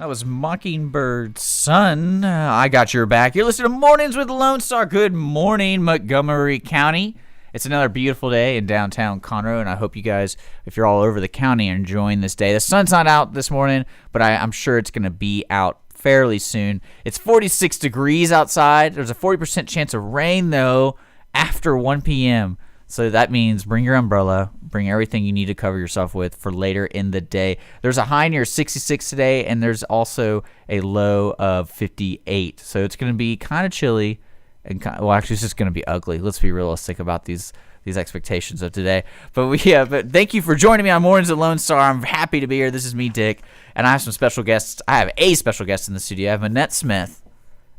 That was Mockingbird Sun. I got your back. You're listening to Mornings with Lone Star. Good morning, Montgomery County. It's another beautiful day in downtown Conroe, and I hope you guys, if you're all over the county, are enjoying this day. The sun's not out this morning, but I'm sure it's going to be out fairly soon. It's 46 degrees outside. There's a 40% chance of rain, though, after 1 p.m., so that means bring your umbrella, bring everything you need to cover yourself with for later in the day. There's a high near 66 today, and there's also a low of 58. So it's going to be kind of chilly, and actually, it's just going to be ugly. Let's be realistic about these expectations of today. But but thank you for joining me on Mornings at Lone Star. I'm happy to be here. This is me, Dick, and I have some special guests. I have a special guest in the studio. I have Monette Smith,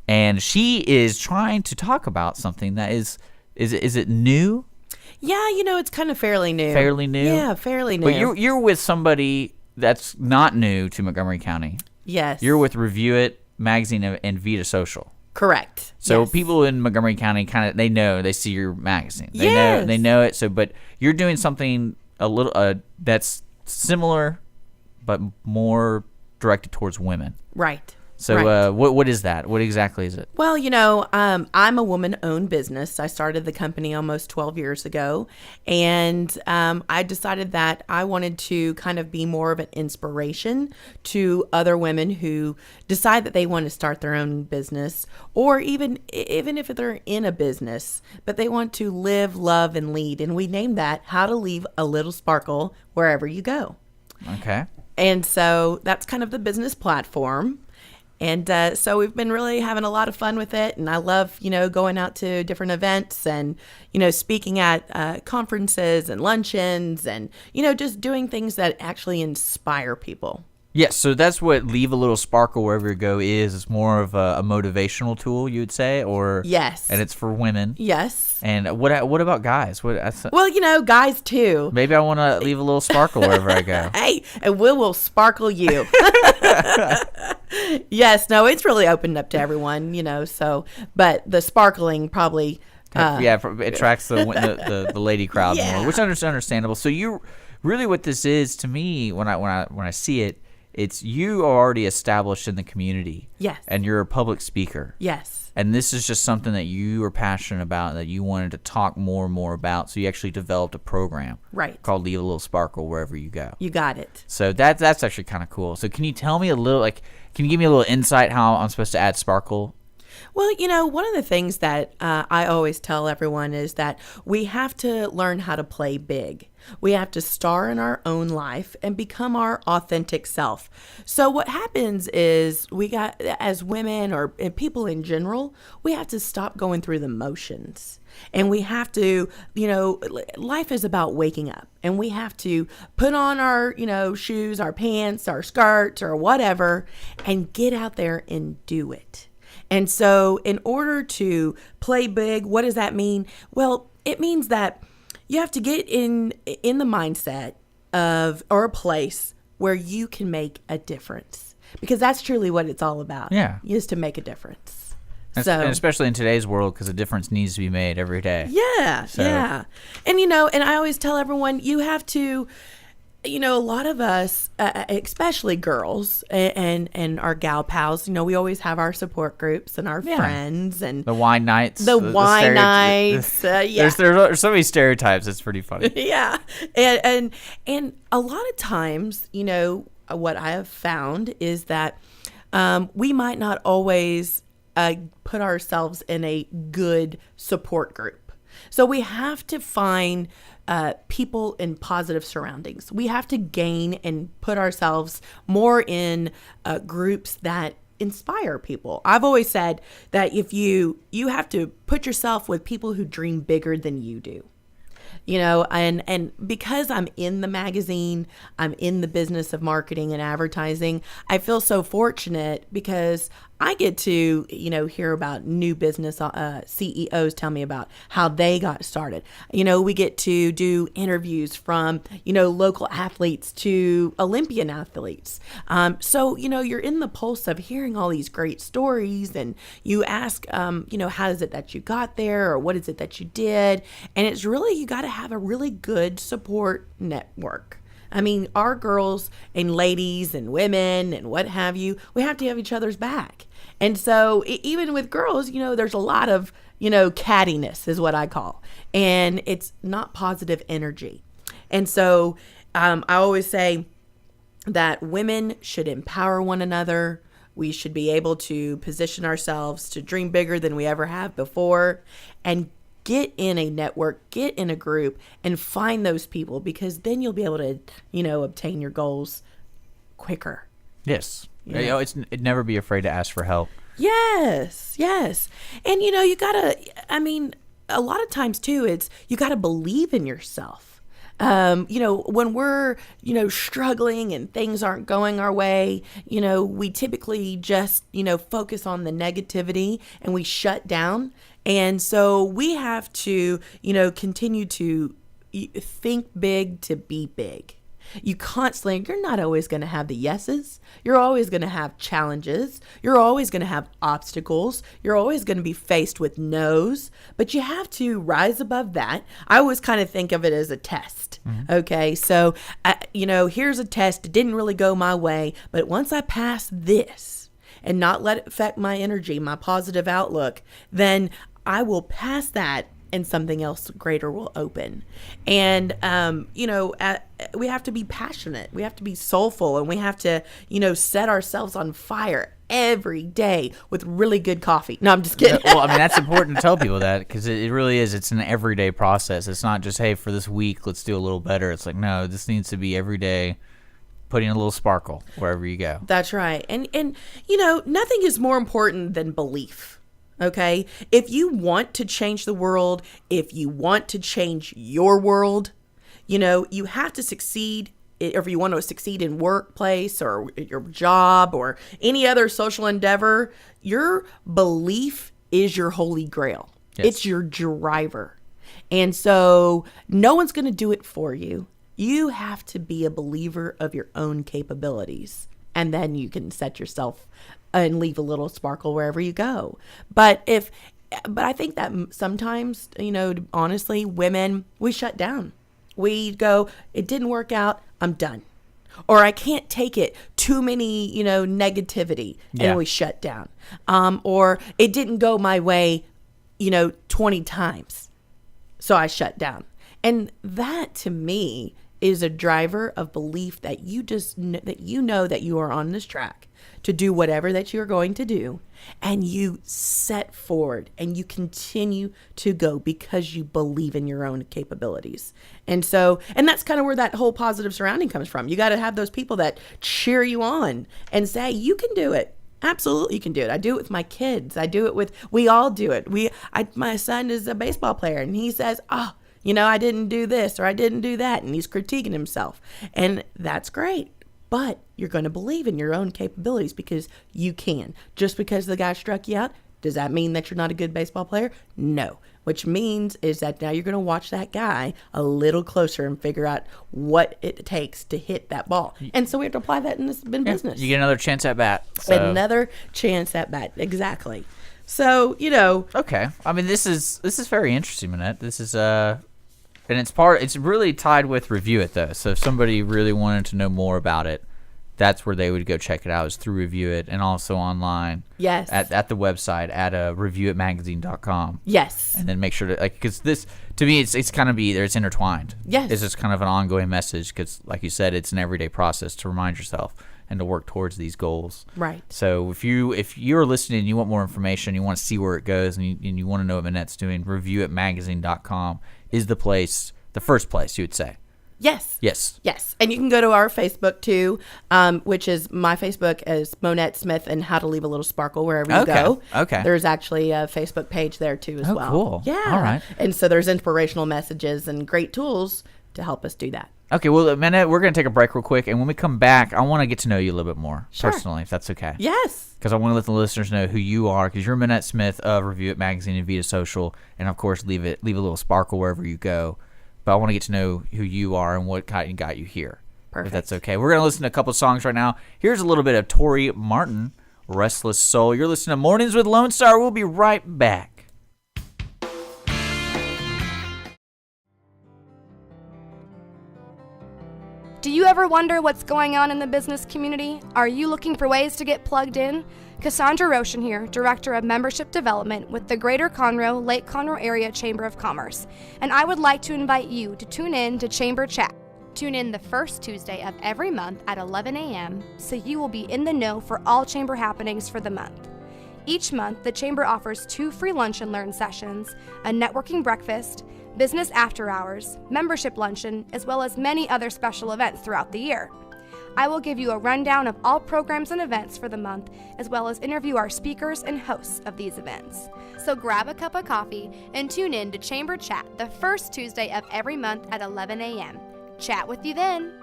and she is trying to talk about something that is it new? Yeah, it's kind of fairly new. Fairly new? Yeah, fairly new. But you're with somebody that's not new to Montgomery County. Yes. You're with Reviewit Magazine and Vita Social. Correct. So yes. People in Montgomery County they see your magazine. Yes. They know it. So, but you're doing something a little that's similar, but more directed towards women. Right. So right. What is that? What exactly is it? Well, I'm a woman-owned business. I started the company almost 12 years ago, and I decided that I wanted to kind of be more of an inspiration to other women who decide that they want to start their own business, or even if they're in a business, but they want to live, love, and lead. And we named that How to Leave a Little Sparkle Wherever You Go. Okay. And so that's kind of the business platform. And so we've been really having a lot of fun with it. And I love, going out to different events and, speaking at conferences and luncheons and, just doing things that actually inspire people. Yes, so that's what Leave a Little Sparkle Wherever You Go is. It's more of a motivational tool, you would say? Or yes. And it's for women. Yes. And what about guys? Well, guys too. Maybe I want to leave a little sparkle wherever I go. Hey, and we will sparkle you. Yes, no, it's really opened up to everyone, but the sparkling probably... it attracts the lady crowd more, which is understandable. So you really what this is to me when I see it, it's you are already established in the community. Yes. And you're a public speaker. Yes. And this is just something that you are passionate about, that you wanted to talk more and more about. So you actually developed a program, right, called Leave a Little Sparkle Wherever You Go. You got it. So that's actually kind of cool. So can you tell me a little, can you give me a little insight how I'm supposed to add sparkle? Well, one of the things that I always tell everyone is that we have to learn how to play big. We have to star in our own life and become our authentic self. So what happens is as women or people in general, we have to stop going through the motions. And we have to, life is about waking up. And we have to put on our, shoes, our pants, our skirts, or whatever, and get out there and do it. And so in order to play big, what does that mean? Well, it means that you have to get in the mindset of, or a place where you can make a difference, because that's truly what it's all about. Yeah. Is to make a difference. And especially in today's world, because a difference needs to be made every day. Yeah. So. Yeah. And, and I always tell everyone, you have to, a lot of us, especially girls and our gal pals, we always have our support groups and our friends and the wine nights. Yeah. There's so many stereotypes. It's pretty funny. Yeah. And a lot of times, what I have found is that we might not always put ourselves in a good support group. So we have to find people in positive surroundings. We have to gain and put ourselves more in groups that inspire people. I've always said that if you have to put yourself with people who dream bigger than you do. And because I'm in the magazine, I'm in the business of marketing and advertising, I feel so fortunate because I get to, hear about new business CEOs tell me about how they got started. We get to do interviews from, local athletes to Olympian athletes. So, you're in the pulse of hearing all these great stories, and you ask, how is it that you got there, or what is it that you did? And it's really, you got to have a really good support network. I mean, our girls and ladies and women and what have you, we have to have each other's back. And so even with girls, there's a lot of, cattiness is what I call, and it's not positive energy. And so I always say that women should empower one another. We should be able to position ourselves to dream bigger than we ever have before, and get in a network, get in a group, and find those people, because then you'll be able to, obtain your goals quicker. Yes. It'd never be afraid to ask for help. Yes. And, you gotta, a lot of times too, you gotta believe in yourself. When we're, struggling and things aren't going our way, we typically just, focus on the negativity and we shut down. And so we have to, continue to think big to be big. You're not always going to have the yeses. You're always going to have challenges. You're always going to have obstacles. You're always going to be faced with no's, but you have to rise above that. I always kind of think of it as a test. Mm-hmm. Okay. So, here's a test. It didn't really go my way, but once I pass this and not let it affect my energy, my positive outlook, then I will pass that and something else greater will open. And, we have to be passionate. We have to be soulful, and we have to, set ourselves on fire every day with really good coffee. No, I'm just kidding. Well, that's important to tell people that, because it really is. It's an everyday process. It's not just, hey, for this week, let's do a little better. It's like, no, this needs to be every day, putting a little sparkle wherever you go. That's right. And nothing is more important than belief. Okay? If you want to change the world, if you want to change your world, you have to succeed. If you want to succeed in workplace or your job or any other social endeavor, your belief is your holy grail. Yes. It's your driver. And so no one's going to do it for you. You have to be a believer of your own capabilities, and then you can set yourself and leave a little sparkle wherever you go. But I think that sometimes, honestly, women, we shut down. We go, it didn't work out, I'm done. Or I can't take it, too many, negativity, and we shut down. Or it didn't go my way, 20 times, so I shut down. And that, to me, is a driver of belief that that you are on this track to do whatever that you're going to do, and you set forward and you continue to go because you believe in your own capabilities. And that's kind of where that whole positive surrounding comes from. You got to have those people that cheer you on and say, you can do it. Absolutely, you can do it. I do it with my kids. We all do it. My son is a baseball player, and he says, I didn't do this or I didn't do that. And he's critiquing himself. And that's great. But you're going to believe in your own capabilities because you can. Just because the guy struck you out, does that mean that you're not a good baseball player? No. Which means is that now you're going to watch that guy a little closer and figure out what it takes to hit that ball. And so we have to apply that in business. You get another chance at bat. Another chance at bat. Exactly. So, Okay. This is very interesting, Monette. This is and it's really tied with Review It, though. So if somebody really wanted to know more about it, that's where they would go check it out, is through Review It, and also online. Yes. At the website at reviewitmagazine.com. Yes. And then make sure to, because this, to me, it's kind of it's intertwined. Yes. It's just kind of an ongoing message because, like you said, it's an everyday process to remind yourself and to work towards these goals. Right. So if you're listening and you want more information, you want to see where it goes, and you want to know what Monette's doing, reviewitmagazine.com is the first place, you would say. Yes. Yes. Yes. And you can go to our Facebook too, which is my Facebook is Monette Smith and How to Leave a Little Sparkle wherever you go. Okay. There's actually a Facebook page there too as well. Cool. Yeah. All right. And so there's inspirational messages and great tools to help us do that. Okay, well, Monette, we're going to take a break real quick, and when we come back, I want to get to know you a little bit more, Sure. personally, if that's okay. Yes. Because I want to let the listeners know who you are, because you're Monette Smith of Review It Magazine and Vita Social, and of course, leave a little sparkle wherever you go. But I want to get to know who you are and what kind got you here. Perfect. If that's okay. We're going to listen to a couple songs right now. Here's a little bit of Tori Martin, Restless Soul. You're listening to Mornings with Lone Star. We'll be right back. Do you ever wonder what's going on in the business community? Are you looking for ways to get plugged in? Cassandra Roshan here, Director of Membership Development with the Greater Conroe, Lake Conroe Area Chamber of Commerce, and I would like to invite you to tune in to Chamber Chat. Tune in the first Tuesday of every month at 11 a.m. so you will be in the know for all Chamber happenings for the month. Each month, the Chamber offers 2 free lunch and learn sessions, a networking breakfast, business after hours, membership luncheon, as well as many other special events throughout the year. I will give you a rundown of all programs and events for the month, as well as interview our speakers and hosts of these events. So grab a cup of coffee and tune in to Chamber Chat the first Tuesday of every month at 11 a.m. Chat with you then.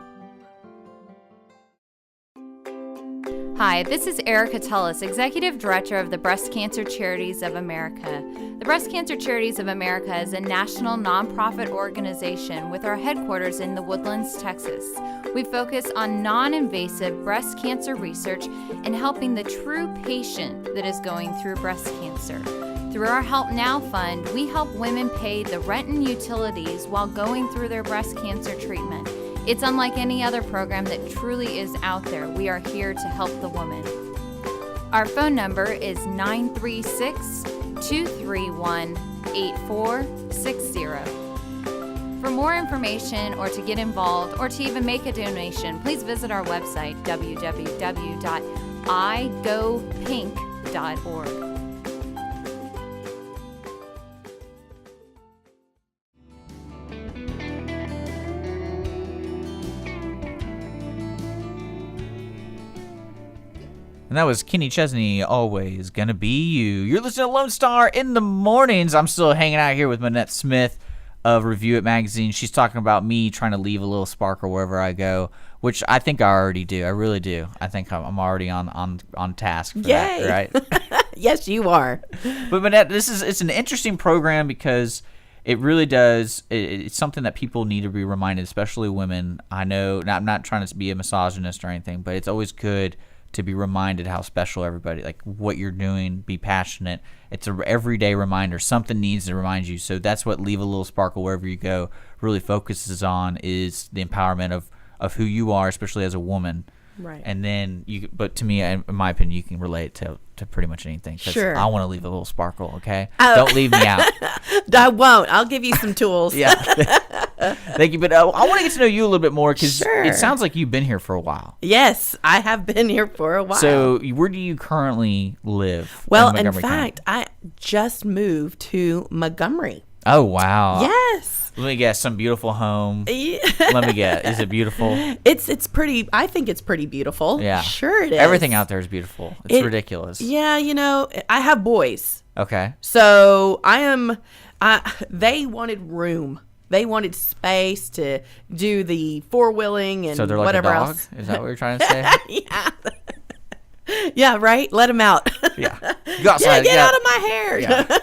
Hi, this is Erica Tullis, Executive Director of the Breast Cancer Charities of America. The Breast Cancer Charities of America is a national nonprofit organization with our headquarters in the Woodlands, Texas. We focus on non-invasive breast cancer research and helping the true patient that is going through breast cancer. Through our Help Now Fund, we help women pay the rent and utilities while going through their breast cancer treatment. It's unlike any other program that truly is out there. We are here to help the woman. Our phone number is 936-231-8460. For more information or to get involved or to even make a donation, please visit our website, www.igopink.org. And that was Kenny Chesney, Always Gonna Be You. You're listening to Lone Star in the Mornings. I'm still hanging out here with Monette Smith of Reviewit Magazine. She's talking about me trying to leave a little sparkle wherever I go, which I think I already do. I really do. I think I'm already on task for that, right? Yes, you are. But Monette, it's an interesting program because it really does. It's something that people need to be reminded, especially women. I know, I'm not trying to be a misogynist or anything, but it's always good to be reminded how special everybody, like what you're doing, be passionate. It's a everyday reminder. Something needs to remind you. So that's what Leave a Little Sparkle Wherever You Go really focuses on, is the empowerment of who you are, especially as a woman. Right. And then but to me, in my opinion, you can relate to pretty much anything. 'Cause sure. I want to leave a little sparkle, okay? Don't leave me out. I won't. I'll give you some tools. Yeah. Thank you. But I want to get to know you a little bit more because Sure. it sounds like you've been here for a while. Yes, I have been here for a while. So where do you currently live? Well, in Montgomery fact, I just moved to Montgomery. Oh, wow. Yes. Let me guess, some beautiful home. Yeah. Let me guess. Is it beautiful? It's pretty. I think it's pretty beautiful. Yeah. Sure it is. Everything out there is beautiful. It's ridiculous. Yeah, I have boys. Okay. So they wanted room. They wanted space to do the four-wheeling and So they're like whatever a dog? else. Is that what you're trying to say? Yeah. Yeah, right? Let them out. Yeah. Go outside. Get out of my hair. Yeah.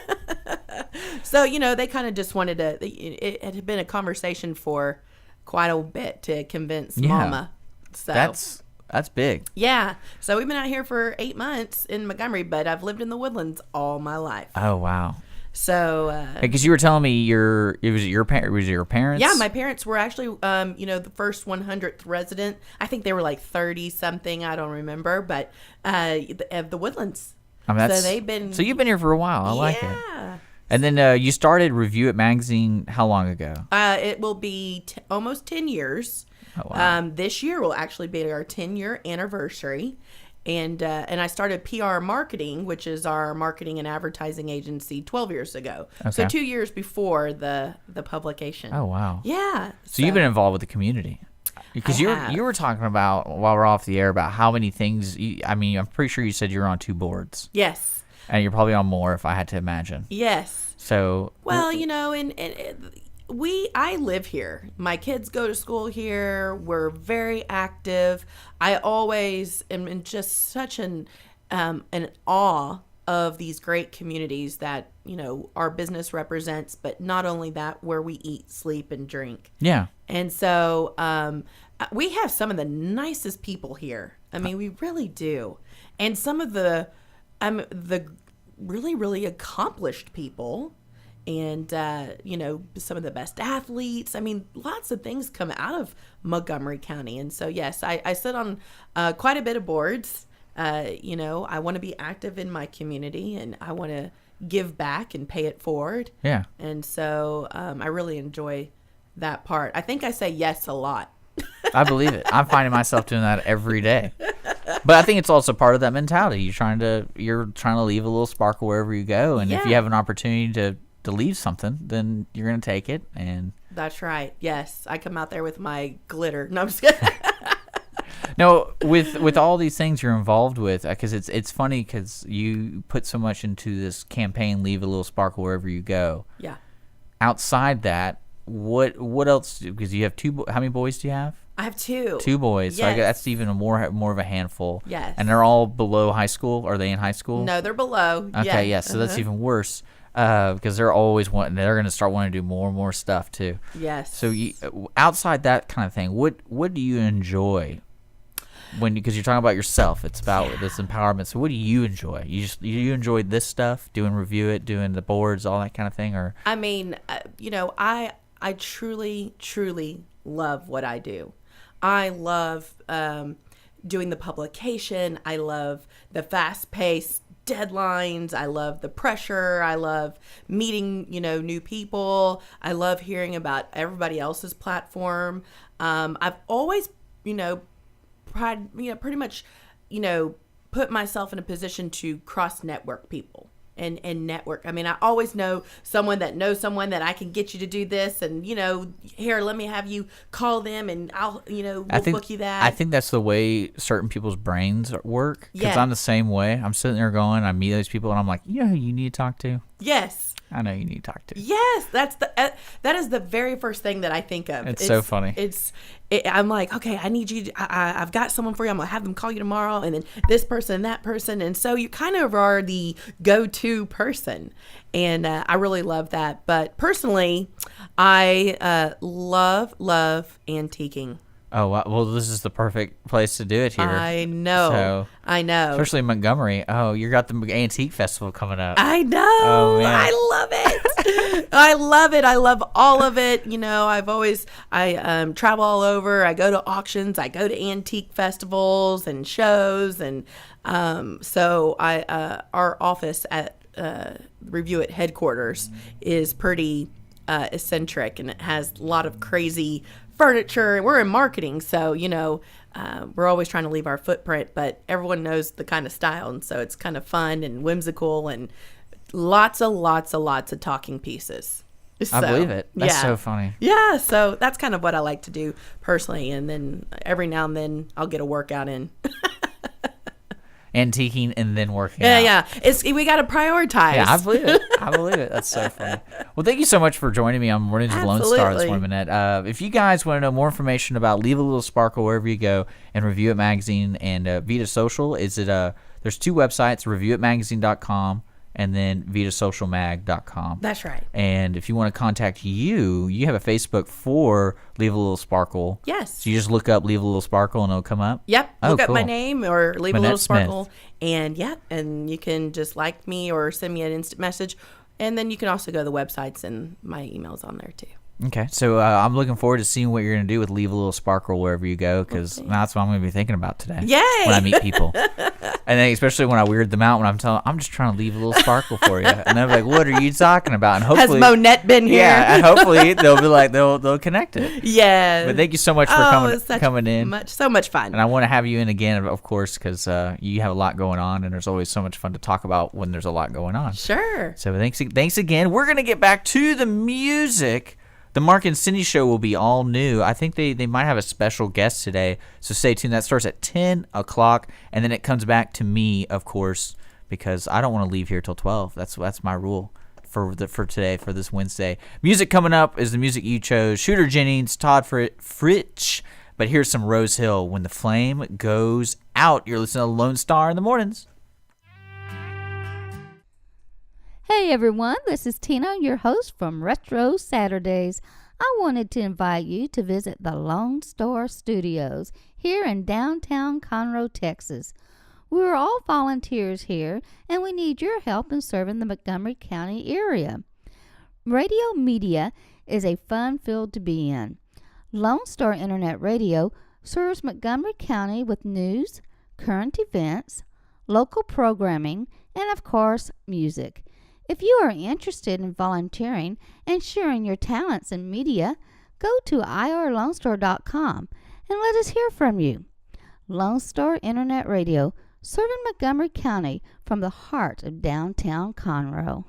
So, they kind of just wanted to, it had been a conversation for quite a bit to convince Mama. So That's big. yeah. So we've been out here for 8 months in Montgomery, but I've lived in the Woodlands all my life. Oh, wow. So, Because you were telling me was it your parents? yeah, my parents were actually, the first 100th resident. I think they were like 30 something. I don't remember, but of the Woodlands. I mean, so they've been. So you've been here for a while. I like it. Yeah. And then you started Reviewit Magazine how long ago? It will be almost 10 years. Oh, wow. This year will actually be our 10-year anniversary. And I started PR Marketing, which is our marketing and advertising agency, 12 years ago. Okay. So 2 years before the publication. Oh, wow. Yeah. So you've been involved with the community. Because you were talking about, while we're off the air, about how many things, I'm pretty sure you said you were on 2 boards. Yes. And you're probably on more, if I had to imagine. Yes. So. Well, I live here. My kids go to school here. We're very active. I always am in just such an awe of these great communities that, our business represents, but not only that, where we eat, sleep, and drink. Yeah. And so we have some of the nicest people here. We really do. And some of the really, really accomplished people and some of the best athletes. I mean, lots of things come out of Montgomery County. And so, yes, I sit on quite a bit of boards. I want to be active in my community, and I want to give back and pay it forward. Yeah. And so I really enjoy that part. I think I say yes a lot. I believe it. I'm finding myself doing that every day. But I think it's also part of that mentality. You're trying to leave a little sparkle wherever you go, and if you have an opportunity to leave something, then you're going to take it. And that's right. Yes, I come out there with my glitter. No, I'm just kidding. No, with all these things you're involved with, because it's funny because you put so much into this campaign, leave a little sparkle wherever you go. Yeah. Outside that, what else? Because you have how many boys do you have? I have 2. 2 boys. Yes. So that's even more of a handful. Yes. And they're all below high school. Are they in high school? No, they're below. Okay, yeah. So that's even worse because they're always they're going to start wanting to do more and more stuff too. Yes. So outside that kind of thing, what do you enjoy? Because you're talking about yourself, it's about this empowerment. So what do you enjoy? You enjoy this stuff, doing Review It, doing the boards, all that kind of thing, or? I mean, I truly, truly love what I do. I love doing the publication. I love the fast-paced deadlines. I love the pressure. I love meeting, new people. I love hearing about everybody else's platform. I've always, pretty much, put myself in a position to cross-network people and network. I mean, I always know someone that knows someone that I can get you to do this, and here, let me have you call them, and I'll, we'll book you that. I think that's the way certain people's brains work. Because Yeah. I'm the same way. I'm sitting there going, I meet those people, and I'm like, you know who you need to talk to? Yes. I know you need to talk to. Yes, that is the very first thing that I think of. It's so funny. I'm like, okay, I need you. I've got someone for you. I'm gonna have them call you tomorrow, and then this person and that person, and so you kind of are the go-to person, and I really love that. But personally, I love antiquing. Oh, well, this is the perfect place to do it here. I know. Especially in Montgomery. Oh, you got the Antique Festival coming up. I know. Oh, man. I love it. I love it. I love all of it. I travel all over. I go to auctions. I go to antique festivals and shows. And so our office at Review It headquarters is pretty eccentric, and it has a lot of crazy furniture, and we're in marketing, so we're always trying to leave our footprint, but everyone knows the kind of style, and so it's kind of fun and whimsical, and lots of talking pieces. I believe it. That's so funny. Yeah, so that's kind of what I like to do personally, and then every now and then I'll get a workout in. Antiquing and then working out. Yeah. We got to prioritize. Yeah, I believe it. That's so funny. Well, thank you so much for joining me on Mornings with Lone Star this morning, Monette. If you guys want to know more information about Leave a Little Sparkle wherever you go and Review It Magazine and Vita Social, there's 2 websites, reviewitmagazine.com and then vitasocialmag.com. That's right. And if you want to contact you have a Facebook for Leave a Little Sparkle. Yes. So you just look up Leave a Little Sparkle and it'll come up? Yep. Look up cool. my name or Leave Monette a Little Smith. Sparkle. And you can just like me or send me an instant message. And then you can also go to the websites, and my email's on there too. Okay, so I'm looking forward to seeing what you're going to do with Leave a Little Sparkle wherever you go, because that's what I'm going to be thinking about today. Yay! When I meet people. And then especially when I weird them out, when I'm just trying to leave a little sparkle for you. And they're like, what are you talking about? And hopefully, has Monette been here? Yeah, and hopefully they'll be like, they'll connect it. Yeah. But thank you so much for coming in. So much fun. And I want to have you in again, of course, because you have a lot going on, and there's always so much fun to talk about when there's a lot going on. Sure. So thanks again. We're going to get back to the music. The Mark and Cindy show will be all new. I think they might have a special guest today, so stay tuned. That starts at 10 o'clock, and then it comes back to me, of course, because I don't want to leave here till 12. That's my rule for today, for this Wednesday. Music coming up is the music you chose. Shooter Jennings, Todd Fritsch, but here's some Rose Hill, When the Flame Goes Out. You're listening to Lone Star in the Mornings. Hey everyone, this is Tina, your host from Retro Saturdays. I wanted to invite you to visit the Lone Star Studios here in downtown Conroe, Texas. We're all volunteers here, and we need your help in serving the Montgomery County area. Radio media is a fun field to be in. Lone Star Internet Radio serves Montgomery County with news, current events, local programming, and of course, music. If you are interested in volunteering and sharing your talents in media, go to irlonestar.com and let us hear from you. Lone Star Internet Radio, serving Montgomery County from the heart of downtown Conroe.